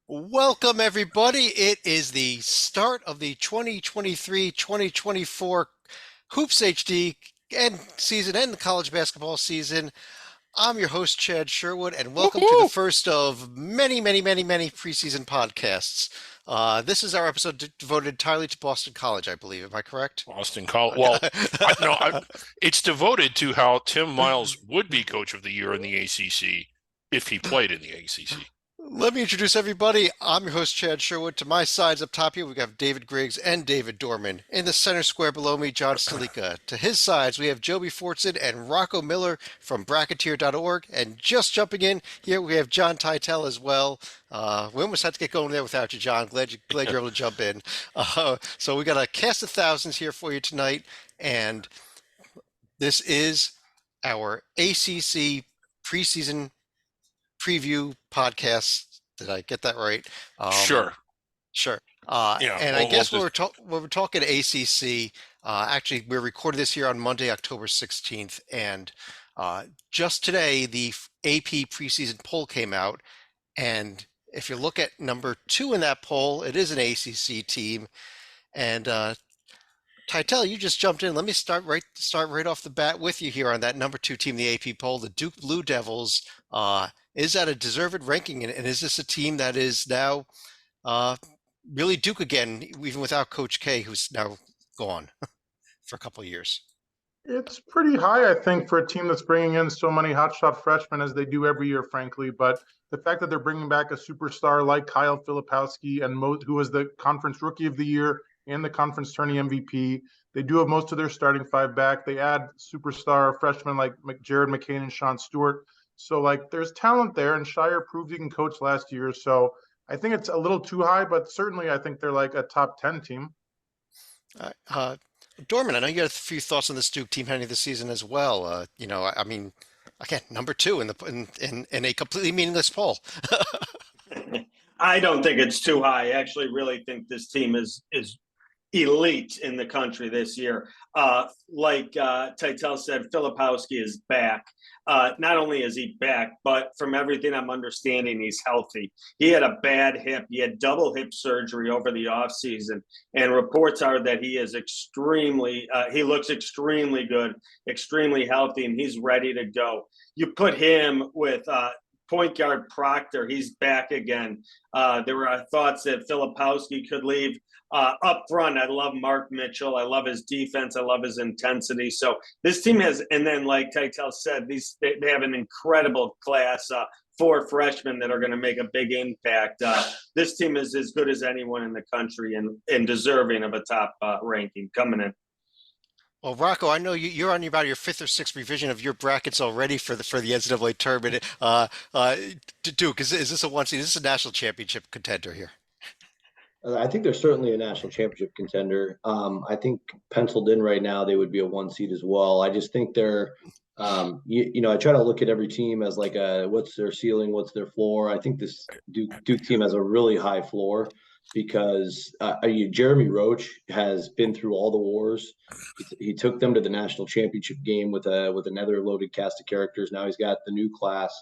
Welcome, everybody. It is the start of the 2023-2024 Hoops HD and season and the college basketball season. I'm your host, Chad Sherwood, and welcome to the Woohoo! first of many, many, many, many preseason podcasts. This is our episode devoted entirely to Boston College, I believe. Am I correct? Austin College. Well, Okay. no, it's devoted to how Tim Miles would be coach of the year in the ACC if he played in the ACC. Let me introduce everybody. I'm your host, Chad Sherwood. To my sides up top here, we have David Griggs and David Dorman. In the center square below me, John Stalika. To his sides, we have Joby Fortson and Rocco Miller from Bracketeer.org. And just jumping in here, we have John Titel as well. We almost had to get going there without you, John. Glad you're able to jump in. So we got a cast of thousands here for you tonight, and this is our ACC preseason preview podcast. Did I get that right? Um, Sure. sure. Yeah. And I Well, guess when we're talking ACC, actually, we're recording this here on Monday, October 16th. And just today, the AP preseason poll came out. And if you look at number two in that poll, it is an ACC team. And Titel, you just jumped in. Let me start right off the bat with you here on that number two team, the AP poll, the Duke Blue Devils. Is that a deserved ranking, and is this a team that is now uh, really Duke again, even without Coach K, who's now gone for a couple of years? It's pretty high, I think, for a team that's bringing in so many hotshot freshmen as they do every year, frankly. But the fact that they're bringing back a superstar like Kyle Filipowski and who was the conference rookie of the year and the conference tourney MVP, they do have most of their starting five back. They add superstar freshmen like Jared McCain and Sean Stewart. So, like, there's talent there, and Shire proved he can coach last year. So, I think it's a little too high, but certainly I think they're like a top 10 team. Uh, uh, Dorman, I know you had a few thoughts on this Duke team heading into the season as well. I mean, again, number two in a completely meaningless poll. I don't think it's too high. I actually really think this team is elite in the country this year. Like Titel said, Filipowski is back. Not only is he back, but from everything I'm understanding, he's healthy. He had a bad hip. He had double hip surgery over the offseason. And reports are that he looks extremely good, extremely healthy, and he's ready to go. You put him with point guard Proctor. He's back again. There were thoughts that Filipowski could leave. Up front, I love Mark Mitchell. I love his defense. I love his intensity. So this team has, and then like Titel said, they have an incredible class. Four freshmen that are going to make a big impact. This team is as good as anyone in the country and deserving of a top ranking coming in. Well, Rocco, I know you're on about your fifth or sixth revision of your brackets already for the NCAA tournament. Duke, is this a one seed? Is this a national championship contender here? I think they're certainly a national championship contender. I think penciled in right now they would be a one seed as well. I just think I try to look at every team as like what's their ceiling, what's their floor. I think this Duke team has a really high floor because Jeremy Roach has been through all the wars. He took them to the national championship game with another loaded cast of characters. Now he's got the new class,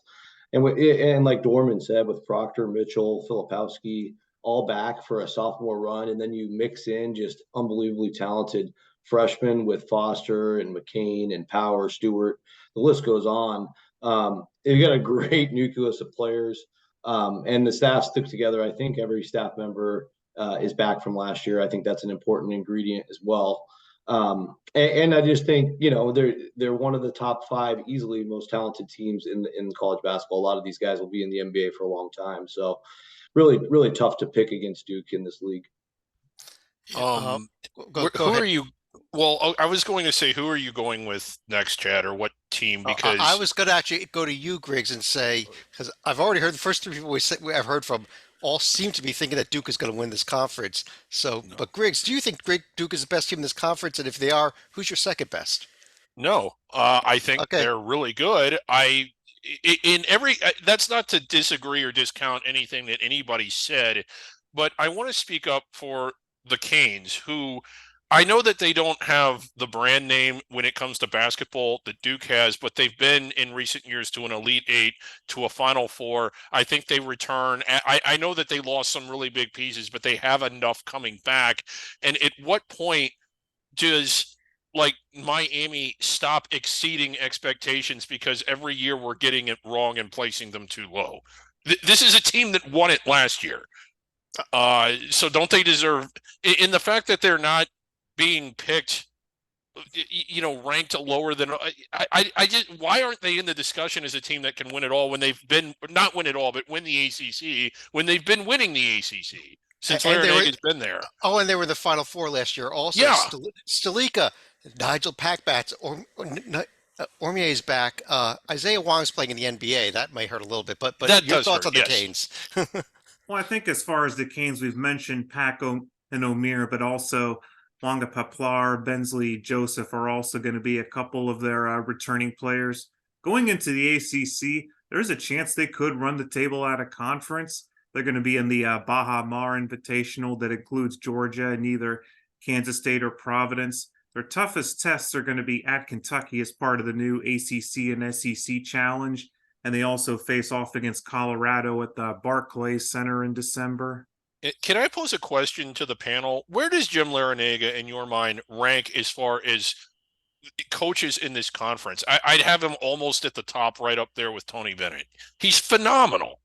and like Dorman said, with Proctor, Mitchell, Filipowski all back for a sophomore run, and then you mix in just unbelievably talented freshmen with Foster and McCain and Power, Stewart. The list goes on. They've got a great nucleus of players, and the staff stuck together. I think every staff member is back from last year. I think that's an important ingredient as well. And I just think they're one of the top five easily most talented teams in college basketball. A lot of these guys will be in the NBA for a long time, so really, really tough to pick against Duke in this league. Um, Go who are ahead. you? Well, I was going to say, who are you going with next, Chad, or what team? I Because was going to actually go to you, Griggs, and say, because I've already heard the first three people I've heard from all seem to be thinking that Duke is going to win this conference. So, no, but Griggs, do you think Duke is the best team in this conference? And if they are, who's your second best? no, I think Okay. they're really good. In every, that's not to disagree or discount anything that anybody said, but I want to speak up for the Canes, who I know that they don't have the brand name when it comes to basketball that Duke has, but they've been in recent years to an Elite Eight, to a Final Four. I think they return. I know that they lost some really big pieces, but they have enough coming back. And at what point does like Miami stop exceeding expectations because every year we're getting it wrong and placing them too low? This is a team that won it last year. So don't they deserve, in the fact that they're not being picked, ranked lower than I just, why aren't they in the discussion as a team that can win it all when they've been, not win it all, but win the ACC when they've been winning the ACC since Larinaga been there? Oh, and they were in the Final Four last year also. Yeah. Stalika, Nigel Packbats, Ormier's back. Isaiah Wong's playing in the NBA. That may hurt a little bit, but That your does thoughts hurt, on the yes. Canes? Well, I think as far as the Canes, we've mentioned Paco and Omir, but also Longa Paplar, Bensley, Joseph are also going to be a couple of their returning players. Going into the ACC, there's a chance they could run the table out of conference. They're going to be in the Baha Mar Invitational that includes Georgia and either Kansas State or Providence. Their toughest tests are going to be at Kentucky as part of the new ACC and SEC challenge. And they also face off against Colorado at the Barclays Center in December. Can I pose a question to the panel? Where does Jim Larinaga, in your mind, rank as far as coaches in this conference? I'd have him almost at the top, right up there with Tony Bennett. He's phenomenal.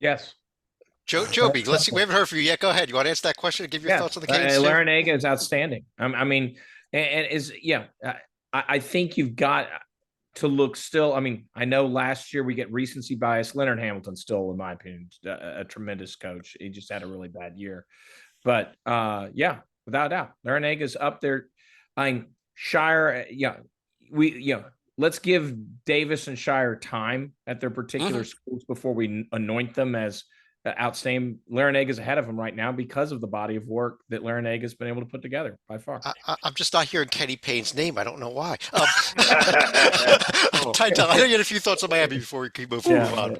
Yes. Joby, let's see. We haven't heard from you yet. Go ahead. You want to answer that question and give your thoughts on the Canes? Larinaga is outstanding. I mean, I think you've got to look still. I mean, I know last year we get recency bias. Leonard Hamilton still, in my opinion, a tremendous coach. He just had a really bad year. But without a doubt, Larinaga is up there. I mean, Shire, let's give Davis and Shire time at their particular schools before we anoint them as outstanding. Larinaga is ahead of them right now because of the body of work that Larinaga has been able to put together by far. I'm just not hearing Kenny Payne's name. I don't know why. I know you had a few thoughts on Miami before we keep moving on.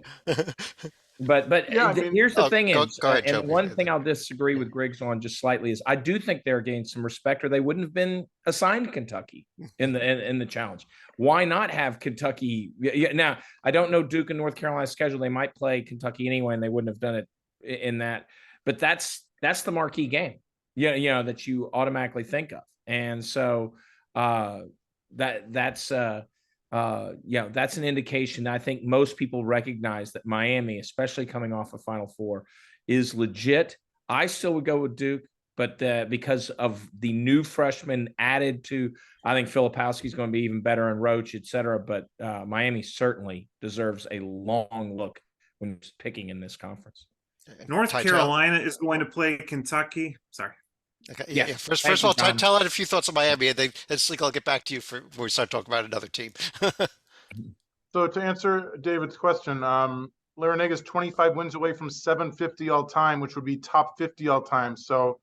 But Yeah, I mean- here's the thing is, go ahead, Joe. and one thing I'll disagree with Griggs on just slightly is I do think they're gaining some respect, or they wouldn't have been assigned Kentucky in the challenge. Why not have Kentucky? Now, I don't know Duke and North Carolina's schedule. They might play Kentucky anyway, and they wouldn't have done it in that. But that's the marquee game, that you automatically think of, and so that's an indication that I think most people recognize that Miami, especially coming off a Final Four, is legit. I still would go with Duke, but because of the new freshmen added to, I think Filipowski is going to be even better, and Roach, et cetera. But Miami certainly deserves a long look when picking in this conference. North Carolina is going to play Kentucky. Sorry. Okay. Yeah. First of all, Tell had a few thoughts on Miami, and then Sleek, I'll get back to you before we start talking about another team. So to answer David's question, Larinaga is 25 wins away from 750 all time, which would be top 50 all time. So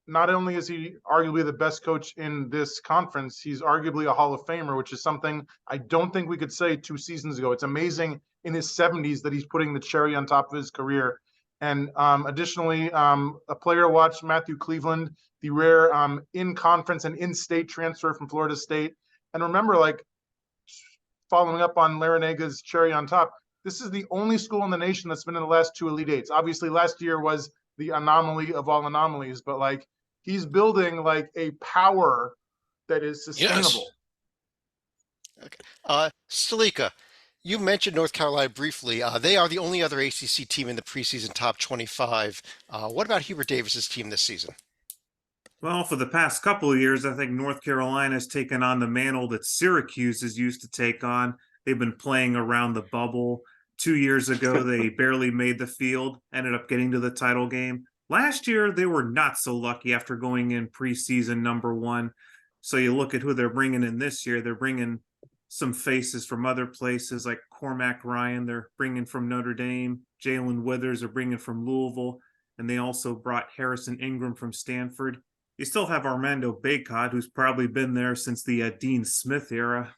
not only is he arguably the best coach in this conference, he's arguably a Hall of Famer, which is something I don't think we could say 2 seasons ago. It's amazing in his 70s that he's putting the cherry on top of his career. And additionally, a player to watch, Matthew Cleveland, the rare in-conference and in-state transfer from Florida State. And remember, following up on Larinaga's cherry on top, this is the only school in the nation that's been in the last 2 Elite Eights. Obviously, last year was the anomaly of all anomalies, but he's building a power that is sustainable. Yes. Okay. Stalika, you mentioned North Carolina briefly. They are the only other ACC team in the preseason top 25. What about Hubert Davis's team this season? Well, for the past couple of years, I think North Carolina has taken on the mantle that Syracuse is used to take on. They've been playing around the bubble. 2 years ago, they barely made the field, ended up getting to the title game. Last year, they were not so lucky after going in preseason number 1. So you look at who they're bringing in this year. They're bringing some faces from other places like Cormac Ryan. They're bringing from Notre Dame. Jalen Withers are bringing from Louisville. And they also brought Harrison Ingram from Stanford. You still have Armando Bacot, who's probably been there since the Dean Smith era.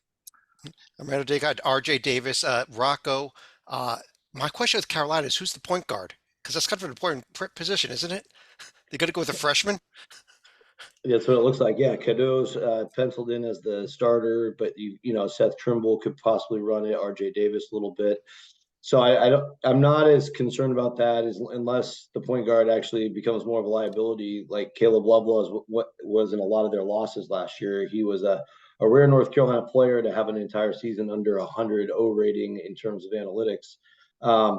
Armando Bacot, RJ Davis, Rocco. My question with Carolina is, who's the point guard? Because that's kind of an important position, isn't it? They're going to go with a freshman? That's what it looks like. Yeah, Cadeau's penciled in as the starter, but Seth Trimble could possibly run it. RJ Davis a little bit. So I'm not as concerned about that unless the point guard actually becomes more of a liability, like Caleb Love was what was in a lot of their losses last year. He was a rare North Carolina player to have an entire season under 100 O rating in terms of analytics.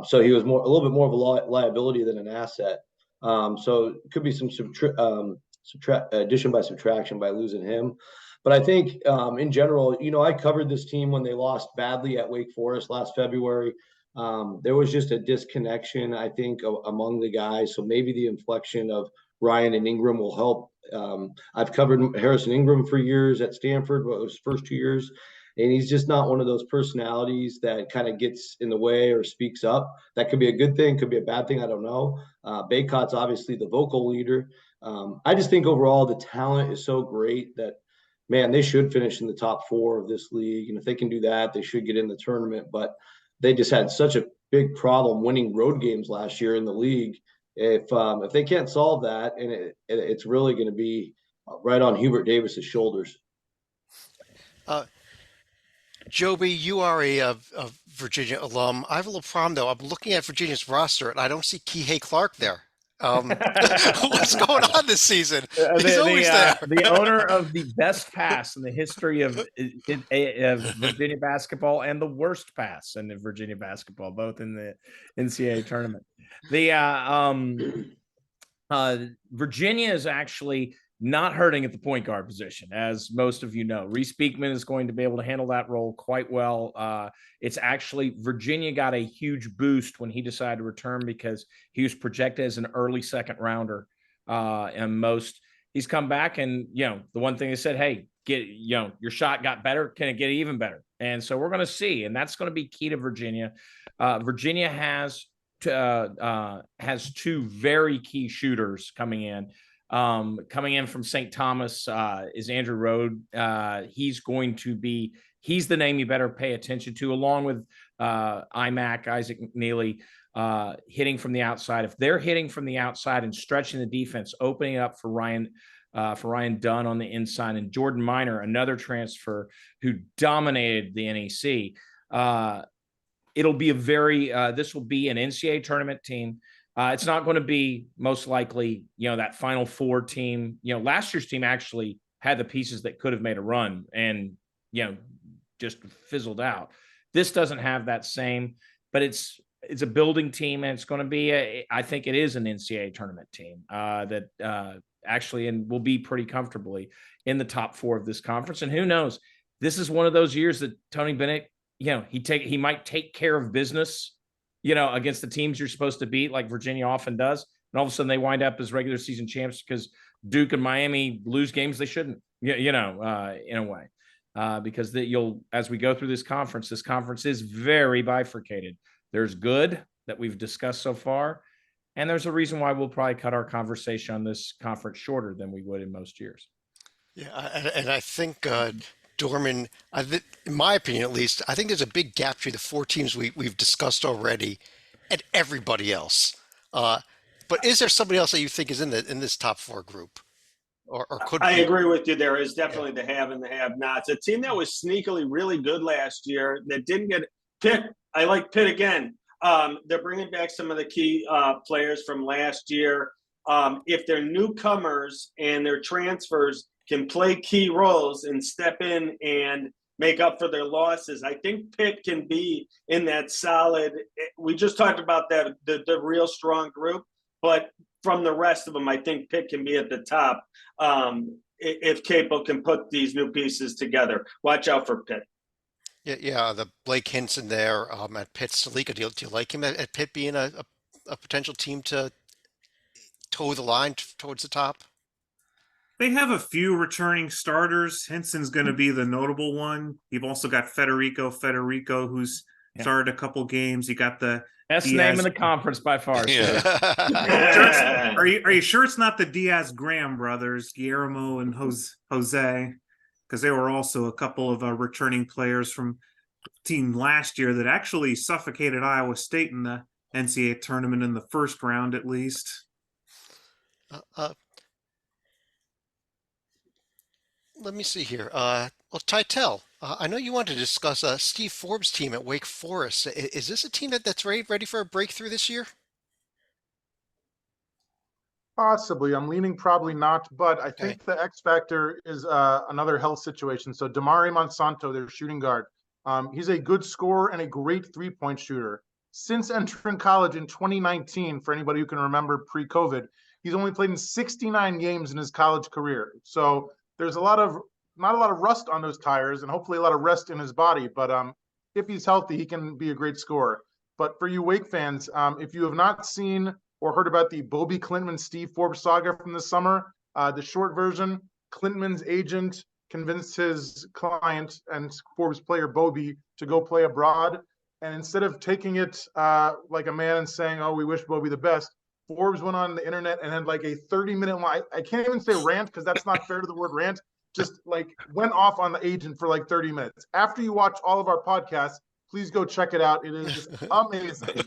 So he was a little bit more of a liability than an asset. So it could be some addition by subtraction by losing him. But I think in general, I covered this team when they lost badly at Wake Forest last February. There was just a disconnection, I think, among the guys. So maybe the inflection of Ryan and Ingram will help. I've covered Harrison Ingram for years at Stanford, what was his first 2 years. And he's just not one of those personalities that kind of gets in the way or speaks up. That could be a good thing, could be a bad thing. I don't know. Baycott's obviously the vocal leader. I just think overall the talent is so great that, man, they should finish in the top 4 of this league. And if they can do that, they should get in the tournament. But they just had such a big problem winning road games last year in the league. If they can't solve that, and it's really going to be right on Hubert Davis's shoulders. Joby, you are a Virginia alum. I have a little problem though. I'm looking at Virginia's roster and I don't see Kihei Clark there. What's going on this season? He's always there. The owner of the best pass in the history of Virginia basketball and the worst pass in the Virginia basketball, both in the NCAA tournament. Virginia is actually not hurting at the point guard position, as most of you know. Reese Beekman is going to be able to handle that role quite well. It's actually Virginia got a huge boost when he decided to return because he was projected as an early second rounder. And he's come back and, the one thing they said, hey, your shot got better. Can it get even better? And so we're going to see, and that's going to be key to Virginia. Virginia has 2 very key shooters coming in. Coming in from St. Thomas is Andrew Rode. He's the name you better pay attention to, along with Isaac McNeely, hitting from the outside. If they're hitting from the outside and stretching the defense, opening up for Ryan Dunn on the inside, and Jordan Minor, another transfer who dominated the NEC. It'll be this will be an NCAA tournament team. It's not going to be most likely, that Final Four team. Last year's team actually had the pieces that could have made a run and, just fizzled out. This doesn't have that same, but it's a building team, and it's going to be I think it is an NCAA tournament team that actually and will be pretty comfortably in the top 4 of this conference. And who knows, this is one of those years that Tony Bennett, he might take care of business, against the teams you're supposed to beat, like Virginia often does. And all of a sudden they wind up as regular season champs because Duke and Miami lose games they shouldn't, in a way. Because as we go through this conference is very bifurcated. There's good that we've discussed so far, and there's a reason why we'll probably cut our conversation on this conference shorter than we would in most years. Yeah, and I think Dorman, in my opinion at least, I think there's a big gap between the 4 teams we've discussed already and everybody else. But is there somebody else that you think is in this top 4 group? Or could I agree with you. There is definitely the have and the have-nots. A team that was sneakily really good last year that didn't get Pitt. I like Pitt again. They're bringing back some of the key players from last year. If they're newcomers and their transfers can play key roles and step in and make up for their losses, I think Pitt can be in that solid. We just talked about that, the real strong group, but from the rest of them, I think Pitt can be at the top if Capel can put these new pieces together. Watch out for Pitt. Yeah, the Blake Hinson there at Pitt. Salika, do you like him at Pitt being a potential team to toe the line towards the top? They have a few returning starters. Hinson's going to be the notable one. You've also got Federico, who's started a couple games. You got the best name in the conference by far. Yeah. Are you sure it's not the Diaz Graham brothers, Guillermo and Jose? Because they were also a couple of returning players from the team last year that actually suffocated Iowa State in the NCAA tournament in the first round, at least. let me see here. Well, Titel, I know you wanted to discuss Steve Forbes' team at Wake Forest. Is this a team that's ready for a breakthrough this year? Possibly. I'm leaning probably not, but I Okay. think the X factor is another health situation. So Damari Monsanto, their shooting guard, he's a good scorer and a great three-point shooter. Since entering college in 2019, for anybody who can remember pre-COVID, he's only played in 69 games in his college career. So there's not a lot of rust on those tires, and hopefully a lot of rest in his body. But if he's healthy, he can be a great scorer. But for you Wake fans, if you have not seen or heard about the Bobby Clintman Steve Forbes saga from the summer, the short version, Clintman's agent convinced his client and Forbes player Bobby to go play abroad. And instead of taking it like a man and saying, "Oh, we wish Bobby the best," Forbes went on the internet and had like a 30-minute line. I can't even say rant because that's not fair to the word rant. Just like went off on the agent for like 30 minutes. After you watch all of our podcasts, please go check it out. It is amazing.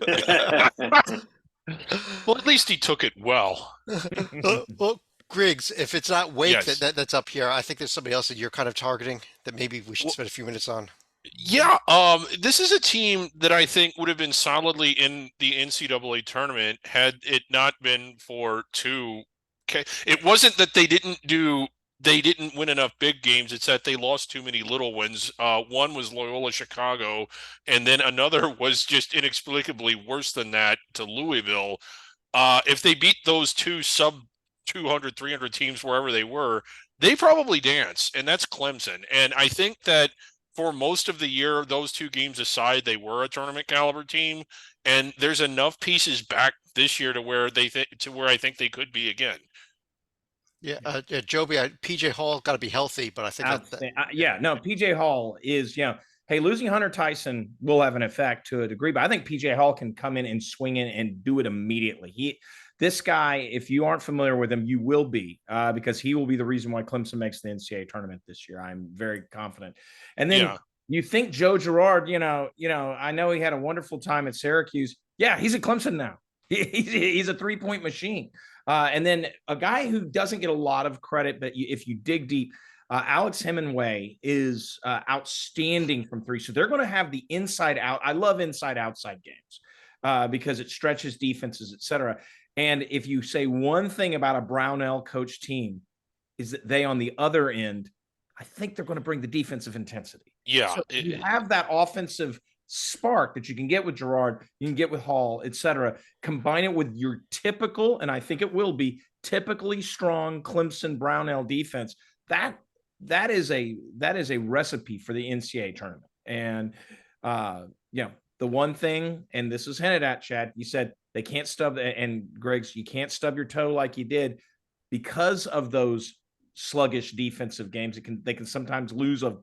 Well, at least he took it well. Well, Griggs, if it's not Wake Yes. that's up here, I think there's somebody else that you're kind of targeting that maybe we should Well- spend a few minutes on. Yeah, this is a team that I think would have been solidly in the NCAA tournament had it not been for two. Okay, it wasn't that they didn't win enough big games. It's that they lost too many little ones. One was Loyola Chicago, and then another was just inexplicably worse than that to Louisville. If they beat those two sub 200, 300 teams wherever they were, they probably dance, and that's Clemson. And I think that for most of the year, those two games aside, they were a tournament caliber team, and there's enough pieces back this year to where I think they could be again. Yeah, Joby, PJ Hall got to be healthy, but I think No, PJ Hall is, hey, losing Hunter Tyson will have an effect to a degree, but I think PJ Hall can come in and swing in and do it immediately. This guy, if you aren't familiar with him, you will be, because he will be the reason why Clemson makes the NCAA tournament this year. I'm very confident. And then you think Joe Girard, I know he had a wonderful time at Syracuse. Yeah, he's at Clemson now. He's a three-point machine. And then a guy who doesn't get a lot of credit, but if you dig deep, Alex Hemingway is outstanding from three. So they're going to have the inside out. I love inside outside games because it stretches defenses, et cetera. And if you say one thing about a Brownell coach team is that they on the other end, I think they're going to bring the defensive intensity. Yeah. So you have that offensive spark that you can get with Girard, you can get with Hall, et cetera. Combine it with your typical, and I think it will be typically strong Clemson Brownell defense. That is a recipe for the NCAA tournament. And the one thing, and this is hinted at, Chad, you said they can't stub, and Griggs, you can't stub your toe like you did because of those sluggish defensive games. They can sometimes lose a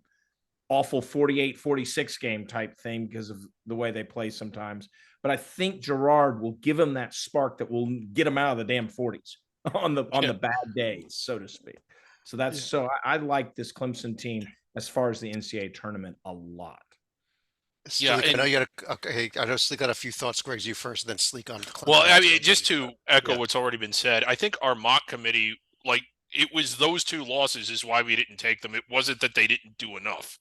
awful 48-46 game type thing because of the way they play sometimes. But I think Girard will give them that spark that will get them out of the damn 40s on the bad days, so to speak. So I like this Clemson team as far as the NCAA tournament a lot. Sleek, I know you got I know Sleek got a few thoughts. Griggs, you first, and then Sleek on Clemson. Well, I mean, just to echo what's already been said, I think our mock committee, it was those two losses is why we didn't take them. It wasn't that they didn't do enough,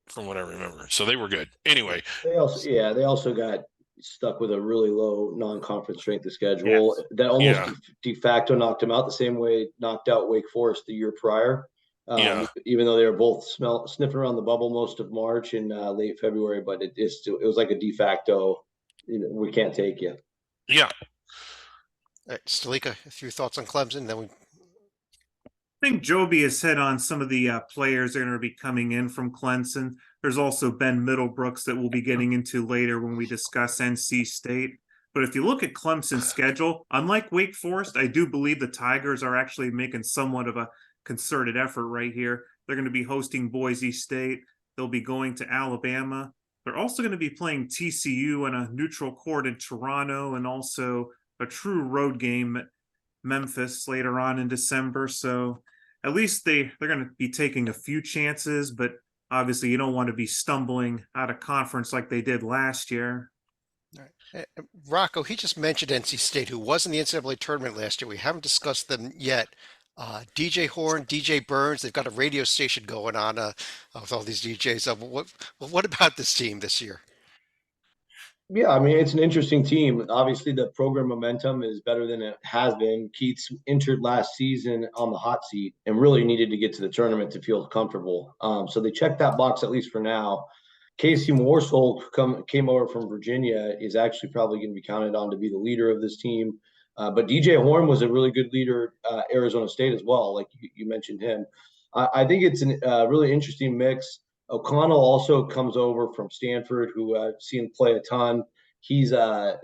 from what I remember. So they were good. Anyway, they also got stuck with a really low non-conference strength of schedule that almost de facto knocked them out the same way it knocked out Wake Forest the year prior. Even though they were both sniffing around the bubble most of March and late February, but it was like a de facto, we can't take you. Yeah. All right, Stalika, a few thoughts on Clemson, then we. I think Joby has hit on some of the players that are going to be coming in from Clemson. There's also Ben Middlebrooks that we'll be getting into later when we discuss NC State. But if you look at Clemson's schedule, unlike Wake Forest, I do believe the Tigers are actually making somewhat of a concerted effort right here. They're going to be hosting Boise State. They'll be going to Alabama. They're also going to be playing TCU in a neutral court in Toronto, and also a true road game at Memphis later on in December. So at least they're going to be taking a few chances, but obviously you don't want to be stumbling out of conference like they did last year. All right. Rocco, he just mentioned NC State, who was in the NCAA tournament last year. We haven't discussed them yet. DJ Horn, DJ Burns, they've got a radio station going on with all these DJs. What about this team this year? Yeah, I mean, it's an interesting team. Obviously, the program momentum is better than it has been. Keats entered last season on the hot seat and really needed to get to the tournament to feel comfortable. So they checked that box, at least for now. Casey Morsel came over from Virginia, is actually probably going to be counted on to be the leader of this team. But DJ Horn was a really good leader, Arizona State as well, like you mentioned him. I think it's a really interesting mix. O'Connell also comes over from Stanford, who I've seen play a ton. He's a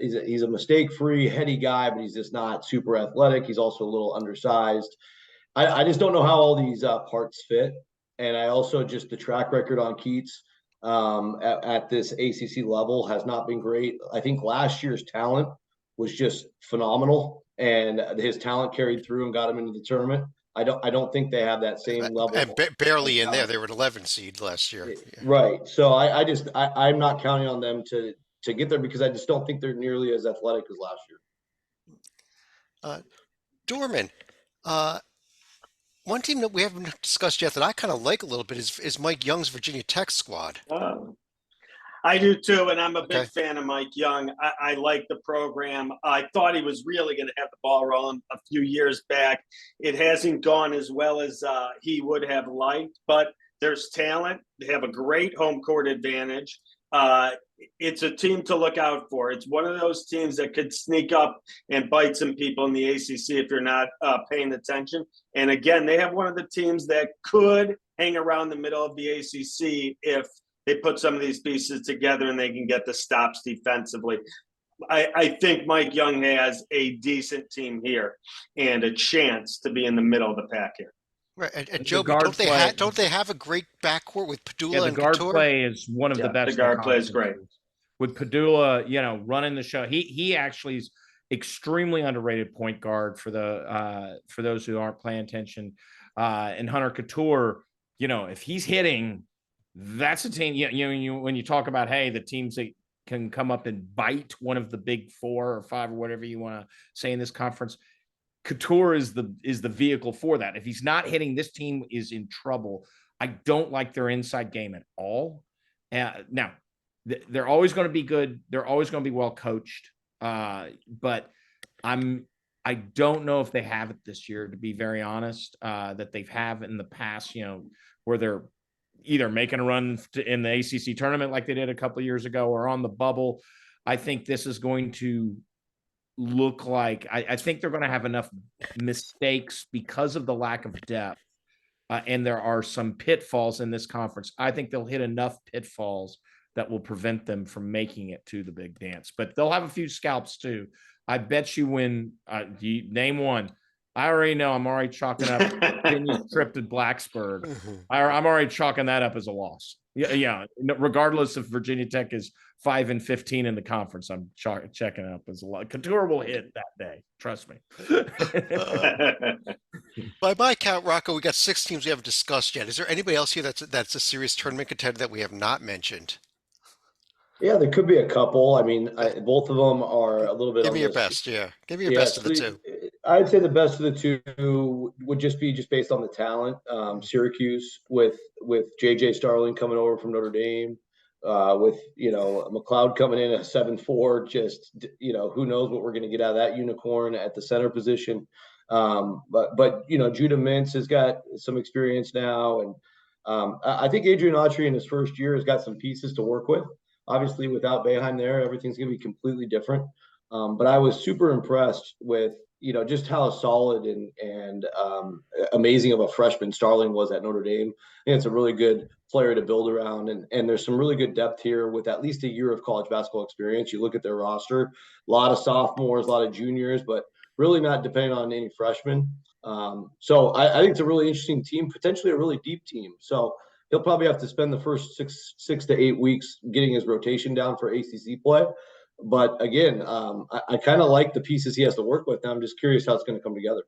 mistake-free, heady guy, but he's just not super athletic. He's also a little undersized. I just don't know how all these parts fit. And I also just the track record on Keats at this ACC level has not been great. I think last year's talent was just phenomenal, and his talent carried through and got him into the tournament. I don't think they have that same level. And barely in there. They were an 11 seed last year. Yeah. Right. So I'm not counting on them to get there because I just don't think they're nearly as athletic as last year. Dorman, one team that we haven't discussed yet that I kind of like a little bit is Mike Young's Virginia Tech squad. I do too, and I'm a big fan of Mike Young. I like the program. I thought he was really going to have the ball rolling a few years back. It hasn't gone as well as he would have liked, but there's talent. They have a great home court advantage. It's a team to look out for. It's one of those teams that could sneak up and bite some people in the ACC if you're not paying attention. And again, they have one of the teams that could hang around the middle of the ACC if they put some of these pieces together and they can get the stops defensively. I think Mike Young has a decent team here and a chance to be in the middle of the pack here. Right, and Joe, don't they have a great backcourt with Padula and guard Couture? Play is one of the best. The guard play is great. With Padula, running the show. He actually is extremely underrated point guard for those who aren't paying attention. And Hunter Couture, if he's hitting. That's a team. When you talk about the teams that can come up and bite one of the big 4 or 5 or whatever you want to say in this conference, Couture is the vehicle for that. If he's not hitting, this team is in trouble. I don't like their inside game at all. Now, they're always going to be good. They're always going to be well coached. But I don't know if they have it this year, to be very honest. That they've have in the past, where they're either making a run in the ACC tournament like they did a couple of years ago or on the bubble. I think this is going to look like I think they're going to have enough mistakes because of the lack of depth. And there are some pitfalls in this conference. I think they'll hit enough pitfalls that will prevent them from making it to the big dance. But they'll have a few scalps too. I bet you when you name one. I already know I'm already chalking up Virginia's trip to Blacksburg. I'm already chalking that up as a loss. Yeah. Regardless if Virginia Tech is 5-15 in the conference, I'm checking up as a loss. Couture will hit that day. Trust me. By my count, Rocco, we got 6 teams we haven't discussed yet. Is there anybody else here that's a serious tournament contender that we have not mentioned? Yeah, there could be a couple. I mean, both of them are a little bit. Give me your best. Yeah, give me your best of the 2. I'd say the best of the 2 would just be based on the talent. Syracuse with JJ Starling coming over from Notre Dame, with McLeod coming in at 7'4". Just who knows what we're going to get out of that unicorn at the center position. But Judah Mintz has got some experience now, and I think Adrian Autry in his first year has got some pieces to work with. Obviously, without Boeheim there, everything's going to be completely different. But I was super impressed with, just how solid and amazing of a freshman Starling was at Notre Dame. I think it's a really good player to build around. And there's some really good depth here with at least a year of college basketball experience. You look at their roster, a lot of sophomores, a lot of juniors, but really not depending on any freshmen. So I think it's a really interesting team, potentially a really deep team. So he'll probably have to spend the first 6 to 8 weeks getting his rotation down for ACC play. But again, I kind of like the pieces he has to work with. Now I'm just curious how it's going to come together.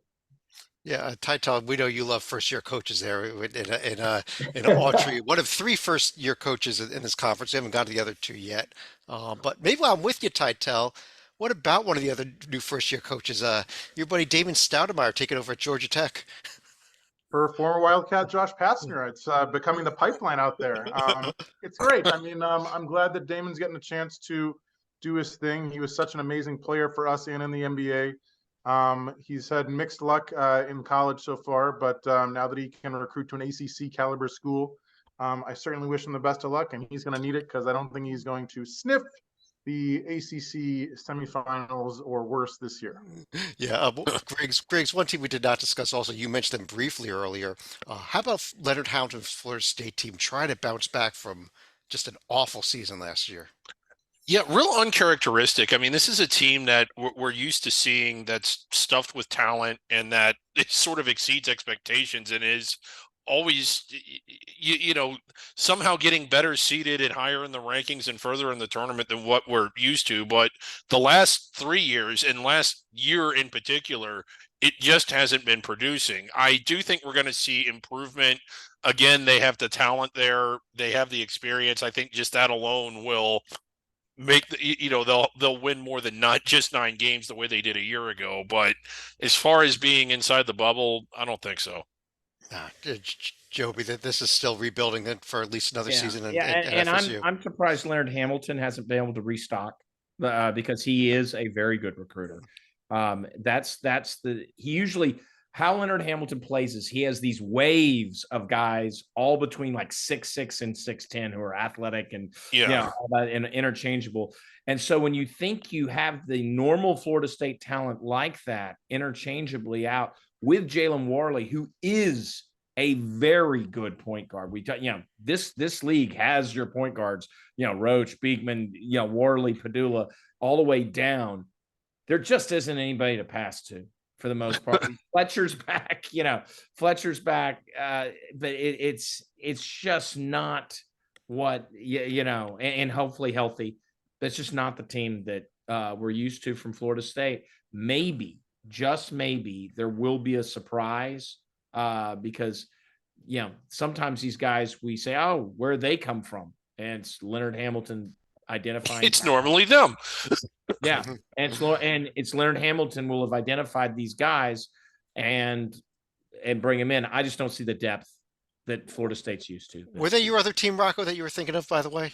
Yeah, Tytel, we know you love first-year coaches there in Autry. One of 3 first-year coaches in this conference. We haven't got to the other 2 yet. But maybe I'm with you, Tytel. What about one of the other new first-year coaches? Your buddy Damon Stoudemire taking over at Georgia Tech. for former Wildcat Josh Pastner. It's becoming the pipeline out there. It's great. I mean, I'm glad that Damon's getting a chance to do his thing. He was such an amazing player for us and in the NBA. He's had mixed luck in college so far, but now that he can recruit to an ACC caliber school, I certainly wish him the best of luck, and he's going to need it because I don't think he's going to sniff the ACC semifinals or worse this year. Yeah, Griggs, one team we did not discuss also, you mentioned them briefly earlier. How about Leonard Hamilton's Florida State team trying to bounce back from just an awful season last year? Yeah, real uncharacteristic. I mean, this is a team that we're used to seeing that's stuffed with talent and that it sort of exceeds expectations and is always, you know, somehow getting better seated and higher in the rankings and further in the tournament than what we're used to. But the last 3 years and last year in particular, it just hasn't been producing. I do think we're going to see improvement. Again, they have the talent there. They have the experience. I think just that alone will make the, you know, they'll win more than not just 9 games the way they did a year ago. But as far as being inside the bubble, I don't think so. Joby, that this is still rebuilding for at least another season. And I'm surprised Leonard Hamilton hasn't been able to restock because he is a very good recruiter. He usually how Leonard Hamilton plays is he has these waves of guys all between like 6'6" and 6'10" who are athletic and all that and interchangeable. And so when you think you have the normal Florida State talent like that interchangeably out with Jalen Warley, who is a very good point guard. This league has your point guards, Roach, Beekman, Warley, Padula, all the way down. There just isn't anybody to pass to for the most part. Fletcher's back, Fletcher's back. But it's just not what, and hopefully healthy. That's just not the team that we're used to from Florida State. Maybe, just maybe, there will be a surprise because, sometimes these guys, we say, oh, where they come from? And it's Leonard Hamilton identifying. It's normally them. Yeah. And it's Leonard Hamilton will have identified these guys and bring them in. I just don't see the depth that Florida State's used to. Were they your other team, Rocco, that you were thinking of, by the way?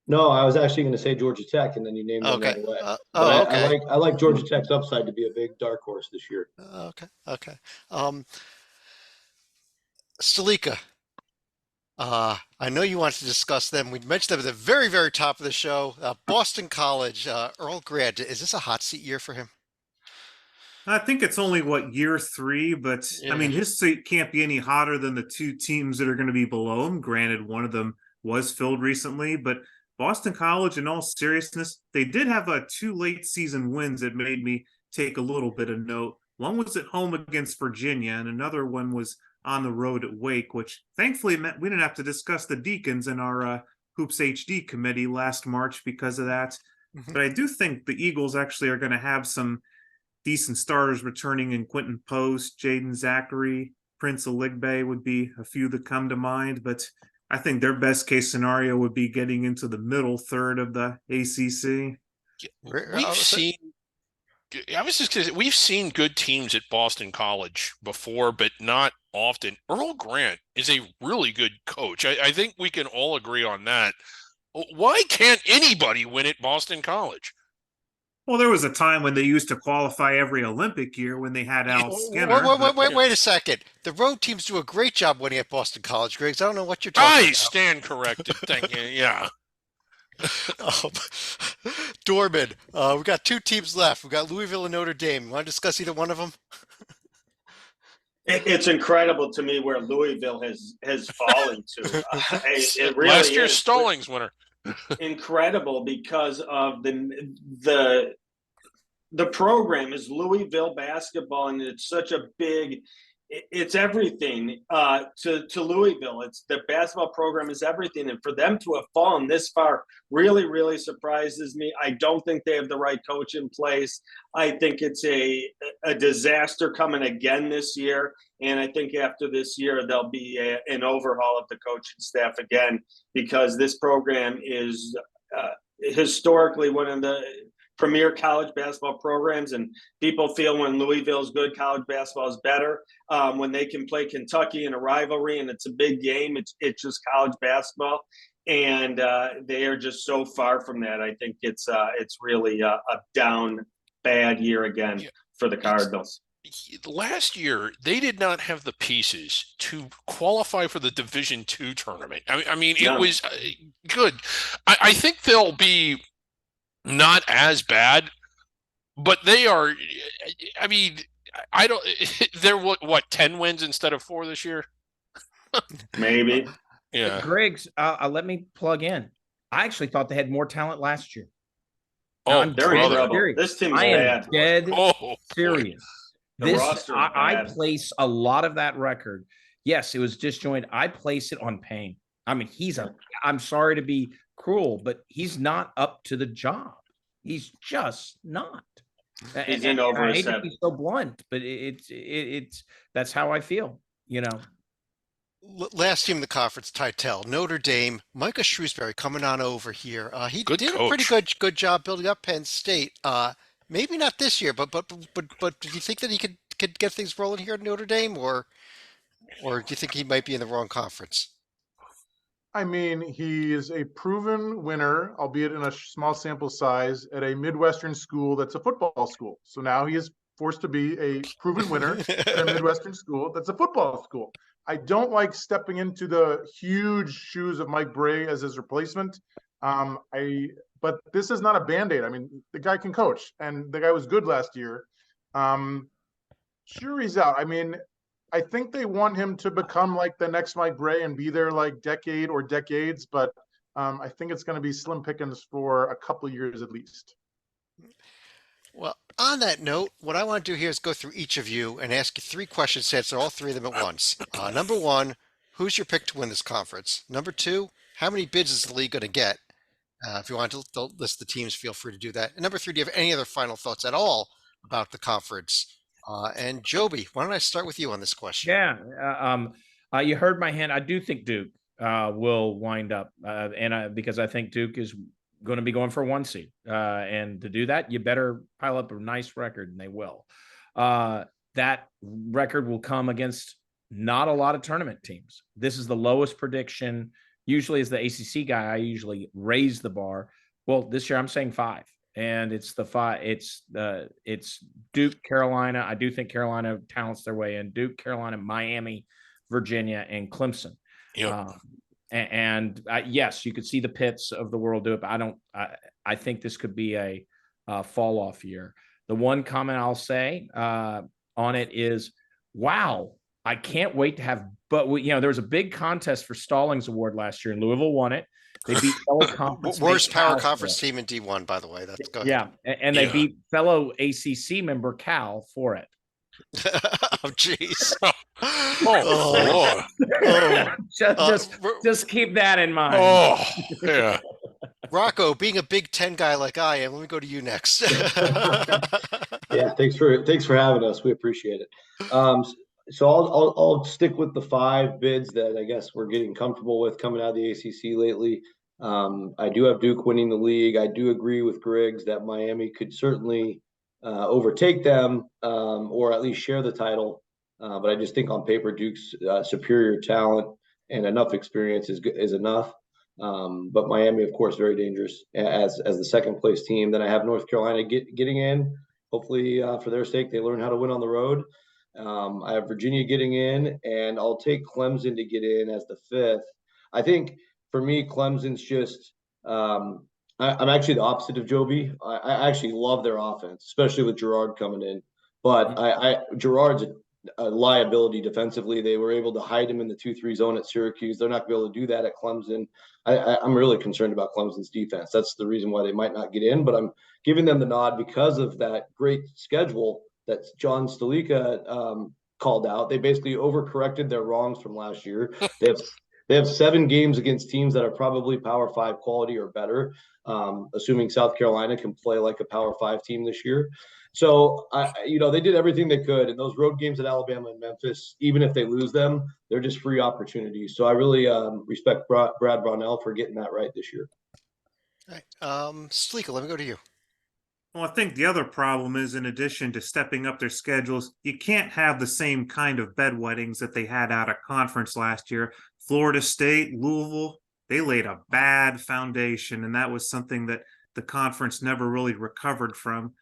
No, I was actually going to say Georgia Tech, and then you named them right away. Okay. I like Georgia Tech's upside to be a big dark horse this year. Okay. Stalika, I know you wanted to discuss them. We mentioned them at the very, very top of the show. Boston College, Earl Grant. Is this a hot seat year for him? I think it's only year 3, but I mean, his seat can't be any hotter than the 2 teams that are going to be below him. Granted, one of them was filled recently, but Boston College, in all seriousness, they did have 2 late season wins that made me take a little bit of note. One was at home against Virginia, and another one was on the road at Wake, which thankfully meant we didn't have to discuss the Deacons in our HoopsHD committee last March because of that. Mm-hmm. But I do think the Eagles actually are going to have some decent starters returning in Quentin Post, Jaden Zachary, Prince Aligbe would be a few that come to mind, but I think their best case scenario would be getting into the middle third of the ACC. We've seen good teams at Boston College before, but not often. Earl Grant is a really good coach. I think we can all agree on that. Why can't anybody win at Boston College? Well, there was a time when they used to qualify every Olympic year when they had Al Skinner. Wait a second. The road teams do a great job winning at Boston College, Griggs. I don't know what you're talking about. I stand corrected. Thank you. Yeah. Dorman, we've got 2 teams left. We've got Louisville and Notre Dame. You want to discuss either one of them? It's incredible to me where Louisville has fallen to. It really last year's Stallings winner. Incredible because of the program is Louisville basketball, and it's such a big. It's everything to Louisville. It's the basketball program is everything. And for them to have fallen this far really, really surprises me. I don't think they have the right coach in place. I think it's a disaster coming again this year. And I think after this year, there'll be an overhaul of the coaching staff again, because this program is historically one of the premier college basketball programs, and people feel when Louisville's good, college basketball is better. When they can play Kentucky in a rivalry and it's a big game, it's just college basketball, and they are just so far from that. I think it's really a down bad year again for the Cardinals. Last year, they did not have the pieces to qualify for the Division II tournament. I mean, it was good. I think they'll be not as bad, but they are. I mean, I don't. They're what 10 wins instead of 4 this year? Maybe. Yeah. Griggs, let me plug in. I actually thought they had more talent last year. Oh, they're in trouble. This team's bad. Dead serious. Roster is I bad. place a lot of that record. Yes, it was disjointed. I place it on Payne. I mean, I'm sorry to be cruel, but he's not up to the job. He's just not. He's in over I his hate to head. be so blunt, but it's that's how I feel, you know. Last team in the conference, Titel, Notre Dame, Micah Shrewsbury coming on over here. He Good did coach. a pretty good job building up Penn State. Maybe not this year, but do you think that he could get things rolling here at Notre Dame, or do you think he might be in the wrong conference? I mean, he is a proven winner, albeit in a small sample size, at a Midwestern school that's a football school. So now he is forced to be a proven winner at a Midwestern school that's a football school. I don't like stepping into the huge shoes of Mike Bray as his replacement. But this is not a Band-Aid. I mean, the guy can coach, and the guy was good last year. Sure, he's out. I mean, I think they want him to become like the next Mike Bray and be there like decade or decades, but I think it's going to be slim pickings for a couple of years at least. Well, on that note, what I want to do here is go through each of you and ask you 3 questions, to answer all 3 of them at once. Number 1, who's your pick to win this conference? Number 2, how many bids is the league going to get? If you want to list the teams, feel free to do that. And number 3, do you have any other final thoughts at all about the conference? And Joby, why don't I start with you on this question? Yeah. You heard my hand. I do think Duke will wind up, because I think Duke is going to be going for a 1 seed. And to do that, you better pile up a nice record, and they will. That record will come against not a lot of tournament teams. This is the lowest prediction. Usually as the ACC guy, I usually raise the bar. Well, this year I'm saying 5. And it's the 5. It's Duke, Carolina. I do think Carolina talents their way in. Duke, Carolina, Miami, Virginia, and Clemson. Yep. Yes, you could see the Pitts of the world do it, but I think this could be a fall off year. The one comment I'll say on it is, wow, I can't wait to have. But there was a big contest for Stallings Award last year, and Louisville won it. They beat fellow conference worst power conference team in D1, by the way. That's good. Yeah, and they beat fellow ACC member Cal for it. Oh, jeez. Just keep that in mind. Oh, yeah. Rocco, being a Big Ten guy like I am, let me go to you next. Yeah, thanks for having us. We appreciate it. So I'll stick with the 5 bids that I guess we're getting comfortable with coming out of the ACC lately. I do have Duke winning the league. I do agree with Griggs that Miami could certainly overtake them or at least share the title. But I just think on paper, Duke's superior talent and enough experience is enough. But Miami, of course, very dangerous as the second place team. Then I have North Carolina getting in. Hopefully, for their sake, they learn how to win on the road. I have Virginia getting in, and I'll take Clemson to get in as the 5th. I think for me, Clemson's just I'm actually the opposite of Joby. I actually love their offense, especially with Gerard coming in. But Gerard's a liability defensively. They were able to hide him in the 2-3 zone at Syracuse. They're not going to be able to do that at Clemson. I'm really concerned about Clemson's defense. That's the reason why they might not get in, but I'm giving them the nod because of that great schedule that John Stalika called out. They basically overcorrected their wrongs from last year. They have 7 games against teams that are probably Power 5 quality or better, assuming South Carolina can play like a Power 5 team this year. So, they did everything they could. And those road games at Alabama and Memphis, even if they lose them, they're just free opportunities. So I really respect Brad Brownell for getting that right this year. All right. Sleeka, let me go to you. Well, I think the other problem is, in addition to stepping up their schedules, you can't have the same kind of bedwettings that they had out of conference last year. Florida State, Louisville, they laid a bad foundation, and that was something that the conference never really recovered from.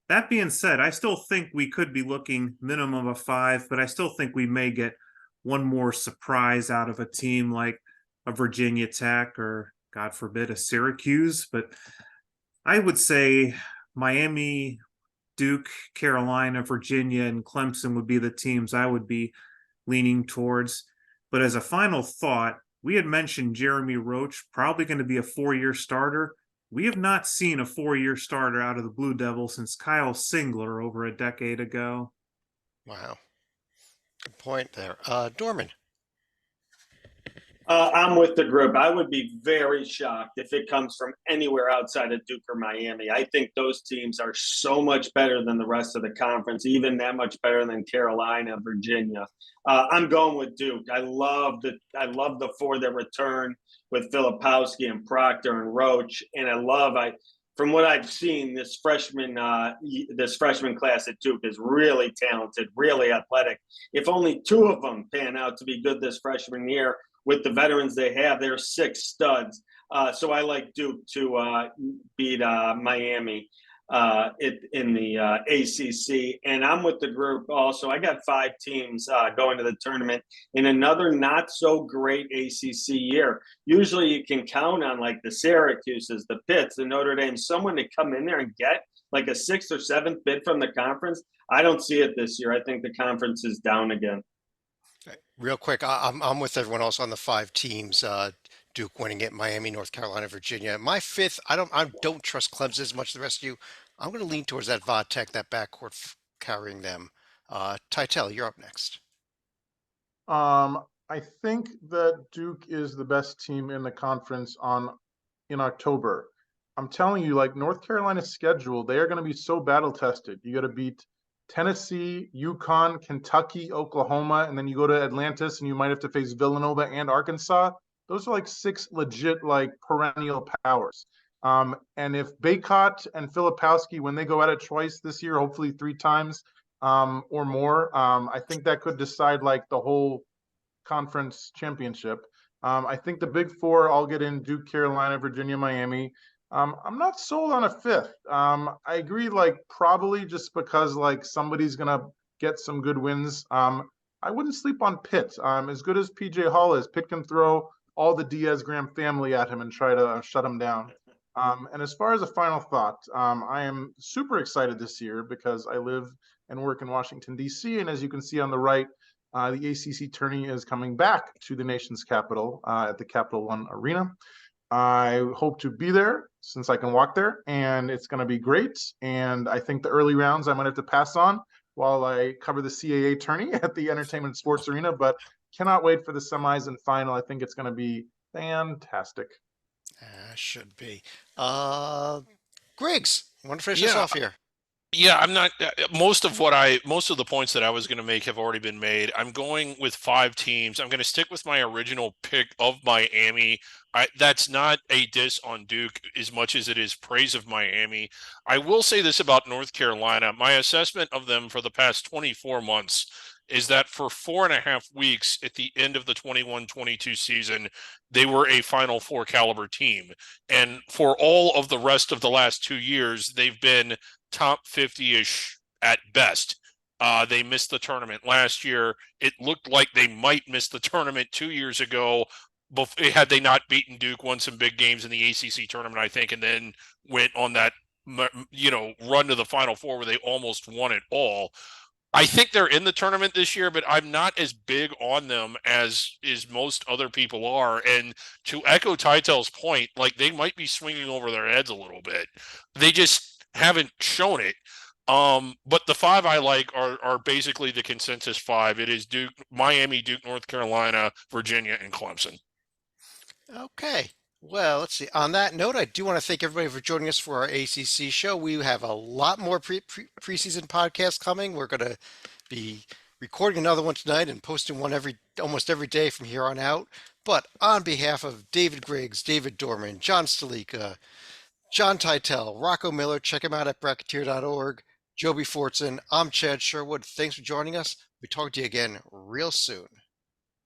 That being said, I still think we could be looking minimum of 5, but I still think we may get one more surprise out of a team like a Virginia Tech or, God forbid, a Syracuse. But I would say Miami, Duke, Carolina, Virginia, and Clemson would be the teams I would be leaning towards. But as a final thought, we had mentioned Jeremy Roach, probably going to be a 4-year starter. We have not seen a 4-year starter out of the Blue Devils since Kyle Singler over a decade ago. Wow. Good point there. Dorman. I'm with the group. I would be very shocked if it comes from anywhere outside of Duke or Miami. I think those teams are so much better than the rest of the conference, even that much better than Carolina, Virginia. I'm going with Duke. I love the 4 that return with Filipowski and Proctor and Roach, and from what I've seen, this freshman class at Duke is really talented, really athletic. If only 2 of them pan out to be good this freshman year, with the veterans they have, they're 6 studs. So I like Duke to beat Miami in the ACC. And I'm with the group also. I got 5 teams going to the tournament in another not so great ACC year. Usually you can count on like the Syracuses, the Pitts, the Notre Dame, someone to come in there and get like a 6th or 7th bid from the conference. I don't see it this year. I think the conference is down again. Real quick, I'm with everyone else on the 5 teams. Duke winning it, Miami, North Carolina, Virginia. My 5th, I don't trust Clemson as much as the rest of you. I'm going to lean towards that Vodtech, that backcourt carrying them. Titel, you're up next. I think that Duke is the best team in the conference in October. I'm telling you, like North Carolina's schedule, they are going to be so battle tested. You got to beat Tennessee, UConn, Kentucky, Oklahoma, and then you go to Atlantis and you might have to face Villanova and Arkansas. Those are like 6 legit, like perennial powers. And if Baycott and Filipowski, when they go at it twice this year, hopefully 3 times or more, I think that could decide like the whole conference championship. I think the big 4, I'll get in Duke, Carolina, Virginia, Miami. I'm not sold on a 5th. I agree, like probably just because like somebody's gonna get some good wins. I wouldn't sleep on Pitt. As good as PJ Hall is, Pitt can throw all the Diaz Graham family at him and try to shut him down. And as far as a final thought, I am super excited this year because I live and work in Washington, D.C. And as you can see on the right, the ACC tourney is coming back to the nation's capital at the Capital One Arena. I hope to be there since I can walk there, and it's going to be great. And I think the early rounds I might have to pass on while I cover the CAA tourney at the Entertainment Sports Arena, but cannot wait for the semis and final. I think it's going to be fantastic. Should be. Griggs, want to finish us off here? Yeah, I'm not. Most of the points that I was going to make have already been made. I'm going with 5 teams. I'm going to stick with my original pick of Miami. That's not a diss on Duke as much as it is praise of Miami. I will say this about North Carolina. My assessment of them for the past 24 months is that for 4.5 weeks at the end of the 21-22 season, they were a Final Four caliber team. And for all of the rest of the last 2 years, they've been top 50-ish at best. They missed the tournament last year. It looked like they might miss the tournament 2 years ago, had they not beaten Duke, won some big games in the ACC tournament, I think, and then went on that run to the Final Four where they almost won it all. I think they're in the tournament this year, but I'm not as big on them as most other people are. And to echo Titel's point, like they might be swinging over their heads a little bit. They just haven't shown it. But the 5 I like are basically the consensus 5. It is Duke, Miami, Duke, North Carolina, Virginia, and Clemson. Okay. Well, let's see. On that note, I do want to thank everybody for joining us for our ACC show. We have a lot more preseason podcasts coming. We're going to be recording another one tonight and posting one almost every day from here on out. But on behalf of David Griggs, David Dorman, John Stalika, John Titel, Rocco Miller, check him out at bracketeer.org. Joby Fortson, I'm Chad Sherwood. Thanks for joining us. We talk to you again real soon.